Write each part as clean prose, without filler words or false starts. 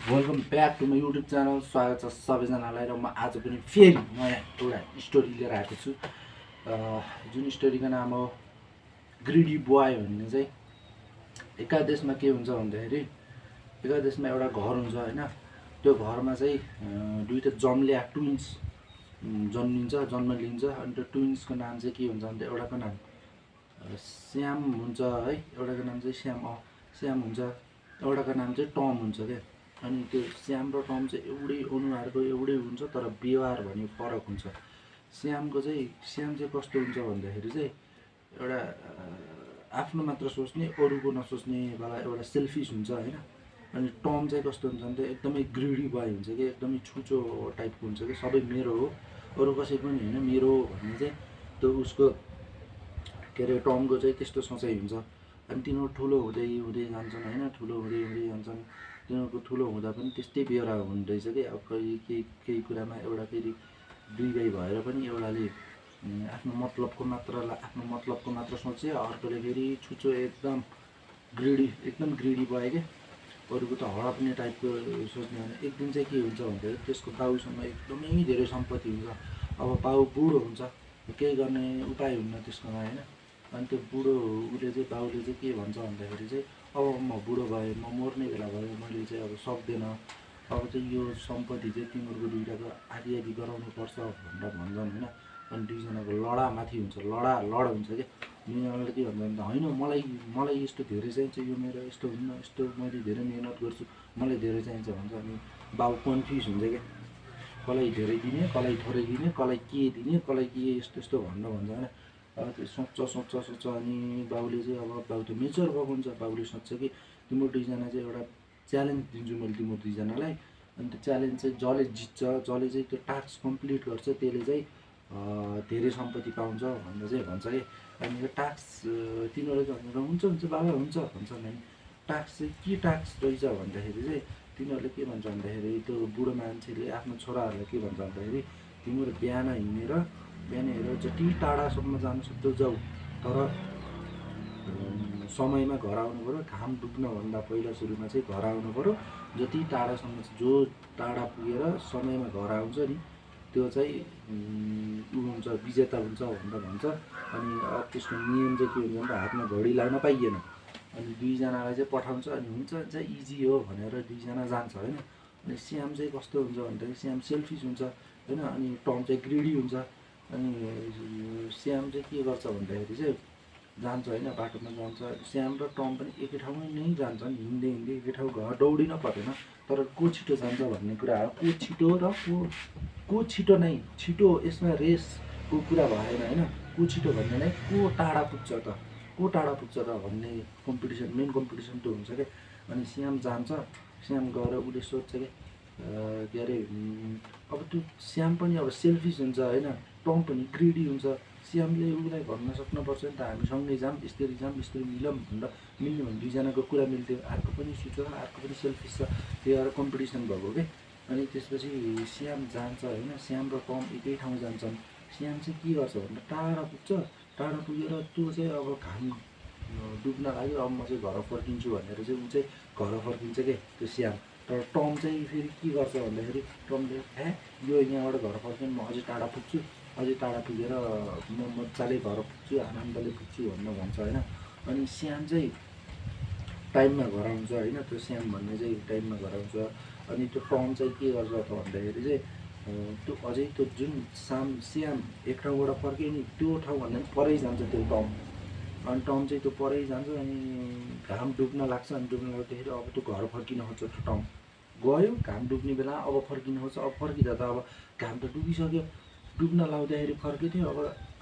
Welcome back to my YouTube channel. स्वागत छ सबैजनालाई। र म आज पनि फेरि नयाँ एउटा स्टोरी लिएर आएको छु। जुन स्टोरीको नाम हो ग्रिडी बोय भन्ने। चाहिँ एकादेशमा के हुन्छ भन्दाखेरि एकादेशमा एउटा घर हुन्छ होइन। त्यो घरमा चाहिँ दुईवटा जम्ल्या ट्विन्स जन्म लिन्छ। अनि त्यो ट्विन्सको नाम चाहिँ के हुन्छ भने एउटाको नाम श्याम हुन्छ है, एउटाको नाम चाहिँ श्याम हुन्छ, एउटाको नाम चाहिँ टम हुन्छ क्या। अनि त्यो श्याम र टम चाहिँ एउटै अनुहारको एउटै हुन्छ, तर व्यवहार भने फरक हुन्छ। श्याम चाहिँ कस्तो हुन्छ भन्दाखेरि चाहिँ एउटा आफ्नो मात्र सोच्ने, अरूको नसोच्ने वाला एउटा सेल्फिस हुन्छ होइन। अनि टम चाहिँ कस्तो हुन्छ भने एकदमै ग्रिडी बोय हुन्छ कि, एकदमै छुचो टाइपको हुन्छ कि, सबै मेरो हो, अरू कसै पनि होइन, मेरो हो भन्ने चाहिँ त्यो उसको के अरे टमको चाहिँ त्यस्तो सोचाइ हुन्छ। अनि तिनीहरू ठुलो हुँदै हुँदै जान्छन् होइन, ठुलो हुँदै हुँदै जान्छन्। तिनीहरूको ठुलो हुँदा पनि त्यस्तै बेहोरा हुँदैछ कि, अब केही कुरामा एउटा फेरि दुई भाइ भएर पनि एउटाले आफ्नो मतलबको मात्र सोचे, अर्कोले फेरि छुचो एकदम ग्रिडी भयो क्या, अरूको त हडप्ने टाइपको सोच्ने। भने एक दिन चाहिँ के हुन्छ भन्दाखेरि त्यसको बाउसँग एकदमै धेरै सम्पत्ति हुन्छ। अब बाउ बुढो हुन्छ, केही गर्ने उपाय हुन्न त्यसकोमा होइन। अनि त्यो बाउले चाहिँ के भन्छ भन्दाखेरि चाहिँ अब म बुढो भएँ, म मर्ने बेला भयो, मैले चाहिँ अब सक्दैन, अब चाहिँ यो सम्पत्ति चाहिँ तिमीहरूको दुइटाको आधी गराउनु पर्छ भनेर भन्छन् होइन। अनि दुईजनाको लड हुन्छ क्या। दुईजनाले के भन्छ भने होइन, मलाई यस्तो धेरै चाहिन्छ, यो मेरो यस्तो हुन्न, यस्तो मैले धेरै मिहिनेत गर्छु, मलाई धेरै चाहिन्छ भन्छ। अनि बाउ कन्फ्युज हुन्छ क्या, कसलाई धेरै दिने, कसलाई थोरै दिने, कसलाई के दिने, कसलाई के यस्तो भन्छ होइन। अब त्यो सोच्छ अनि बाउले चाहिँ अब बाउ त मेच्योर भएको हुन्छ। बाउले सोध्छ कि तिम्रो दुईजना चाहिँ एउटा च्यालेन्ज दिन्छु मैले तिम्रो दुईजनालाई। अनि त्यो च्यालेन्ज चाहिँ जसले जित्छ, जसले चाहिँ त्यो टास्क कम्प्लिट गर्छ, त्यसले चाहिँ धेरै सम्पत्ति पाउँछ भनेर चाहिँ भन्छ कि। अनि यो टास्क तिनीहरूले भनेर हुन्छ बाबा हुन्छ भन्छ। अनि टास्क चाहिँ के टास्क रहेछ भन्दाखेरि चाहिँ तिनीहरूले के भन्छ भन्दाखेरि त्यो बुढो मान्छेले आफ्नो छोराहरूलाई के भन्छ भन्दाखेरि तिमीहरू बिहान हिँडेर जति टाढासम्म जानु सक्छौ जाऊ, तर समयमा घर आउनु पऱ्यो, घाम डुब्नभन्दा पहिला सुरुमा चाहिँ घर आउनु पऱ्यो। जति टाढासम्म जो टाढा पुगेर समयमा घर आउँछ नि त्यो चाहिँ ऊ हुन्छ, विजेता हुन्छ भनेर भन्छ। अनि त्यसको नियम चाहिँ के हुन्छ भने हातमा घडी लाउन पाइएन। अनि दुईजनालाई चाहिँ पठाउँछ। अनि हुन्छ इजी हो भनेर दुईजना जान्छ होइन। अनि श्याम चाहिँ कस्तो हुन्छ भन्दाखेरि श्याम सेल्फिस हुन्छ होइन। अनि टम चाहिँ ग्रिडी हुन्छ। अनि श्याम चाहिँ के गर्छ भन्दाखेरि चाहिँ जान्छ होइन, बाटोमा जान्छ। श्याम र टम पनि एकै ठाउँमा नै जान्छन्, हिँड्दै एकै ठाउँ घर दौडिन पर्दैन, तर को छिटो जान्छ भन्ने कुरा हो। को छिटो नै छिटो, यसमा रेसको कुरा भएन होइन। को छिटो भन्ने नै को टाढा पुग्छ त भन्ने मेन कम्पिटिसन त्यो हुन्छ क्या। अनि श्याम जान्छ, श्याम गएर उसले सोध्छ कि के अरे अब त्यो श्याम पनि अब सेल्फिस हुन्छ होइन, टम पनि ग्रिडी हुन्छ। श्यामले उसलाई भन्न सक्नुपर्छ नि त, हामी सँगै जाऊँ, यस्तरी मिलौँ भनेर मिल्ने भने दुईजनाको कुरा मिल्थ्यो। अर्को पनि छिटो, अर्को पनि सेल्फिस छ, त्यो भएर कम्पिटिसन भएको क्या। अनि त्यसपछि श्याम जान्छ होइन, श्याम र टम एकै ठाउँ जान्छन्। श्याम चाहिँ के गर्छ भन्दा टाढा पुगेर त्यो चाहिँ अब घाम डुब्न लाग्यो, अब म चाहिँ घर फर्किन्छु भनेर चाहिँ ऊ चाहिँ घर फर्किन्छ क्या त्यो श्याम। तर टम चाहिँ फेरि के गर्छ भन्दाखेरि टमले यो यहाँबाट घर फर्किनु, म अझै टाढा पुग्छु, अझै टाढा पुगेर म मजाले घर पुग्छु, आनन्दले पुग्छु भनेर भन्छ होइन। अनि श्याम चाहिँ टाइममा घर आउँछ होइन, त्यो श्याम भन्ने चाहिँ टाइममा घर आउँछ। अनि त्यो टम चाहिँ के गर्छ त भन्दाखेरि चाहिँ त्यो अझै त्यो जुन श्याम एक ठाउँबाट फर्क्यो नि त्यो ठाउँभन्दा पनि परै जान्छ त्यो टम। अनि टम चाहिँ त्यो परै जान्छ। अनि घाम डुब्न लाग्छ। अनि डुब्न लाग्दाखेरि अब त्यो घर फर्किन खोज्छ। त्यो टम गयो, घाम डुब्ने बेला अब फर्किन खोज्छ। अब फर्किँदा त अब घाम त डुबिसक्यो, डुब्न लाउँदाखेरि फर्केको थियो। अब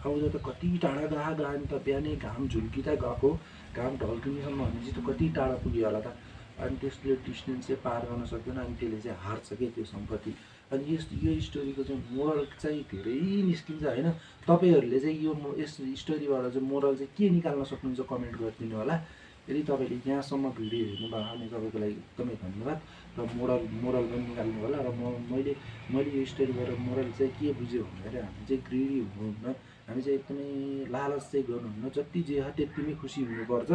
आउँदा त कति टाढा गयो नि त, बिहानै घाम झुल्किँदा गएको, घाम ढल्किनेसम्म भनेपछि त कति टाढा पुग्यो होला त। अनि त्यसले डिस्टेन्स चाहिँ पार गर्न सक्दैन। अनि त्यसले चाहिँ हार्छ क्या त्यो सम्पत्ति। अनि यो स्टोरीको चाहिँ मोरल चाहिँ धेरै निस्किन्छ होइन। तपाईँहरूले चाहिँ यस स्टोरीबाट चाहिँ मोरल चाहिँ के निकाल्न सक्नुहुन्छ कमेन्ट गरिदिनु होला। यदि तपाईँले यहाँसम्म भिडियो हेर्नुभयो भने तपाईँको लागि एकदमै धन्यवाद। र मोरल पनि निकाल्नु होला। र मैले यो स्टोरीबाट मोरल चाहिँ के बुझ्यो भन्दाखेरि हामी चाहिँ ग्रिडी हुनुहुन्न, हामी चाहिँ एकदमै लालच चाहिँ गर्नुहुन्न, जति जे हो त्यतिमै खुसी हुनुपर्छ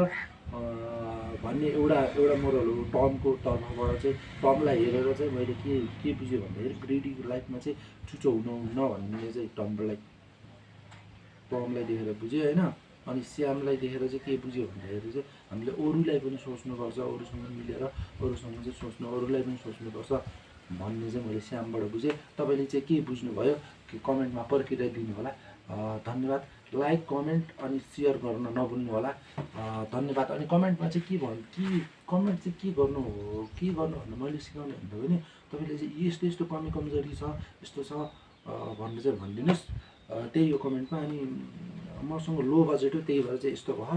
भन्ने एउटा मोरल हो टमको तर्फबाट चाहिँ। टमलाई हेरेर चाहिँ मैले के बुझेँ भन्दाखेरि ग्रेडीको लाइफमा चाहिँ चुचो हुनुहुन्न भन्ने चाहिँ टमलाई देखेर बुझेँ होइन। अनि श्यामलाई देखेर चाहिँ के बुझ्यो भन्दाखेरि चाहिँ हामीले अरूलाई पनि सोच्नुपर्छ, अरूसँग मिलेर अरूसँग चाहिँ सोच्नु, अरूलाई पनि सोच्नुपर्छ भन्ने चाहिँ मैले श्यामबाट बुझेँ। तपाईँले चाहिँ के बुझ्नुभयो कि कमेन्टमा पर्खिरहेदिनु होला। धन्यवाद। लाइक कमेन्ट अनि सेयर गर्न नभुल्नु होला। धन्यवाद। अनि कमेन्टमा चाहिँ कमेन्ट चाहिँ के गर्नु भन्दा मैले सिकाउने भन्दा पनि तपाईँले चाहिँ यस्तो यस्तो कमजोरी छ, यस्तो छ भनेर चाहिँ भनिदिनुहोस् त्यही हो कमेन्टमा। अनि मसँग लो बजेट हो, त्यही भएर चाहिँ यस्तो भयो।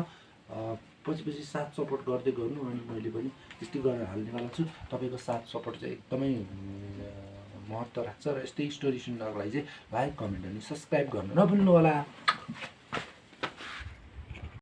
पछि साथ सपोर्ट गर्दै गर्नु, अनि मैले पनि यस्तै गरेर हाल्नेवाला छु। तपाईँको साथ सपोर्ट चाहिँ एकदमै महत्त्व राख्छ र यस्तै स्टोरी सुन्नको लागि चाहिँ लाइक कमेन्ट अनि सब्सक्राइब गर्न नभुल्नु होला।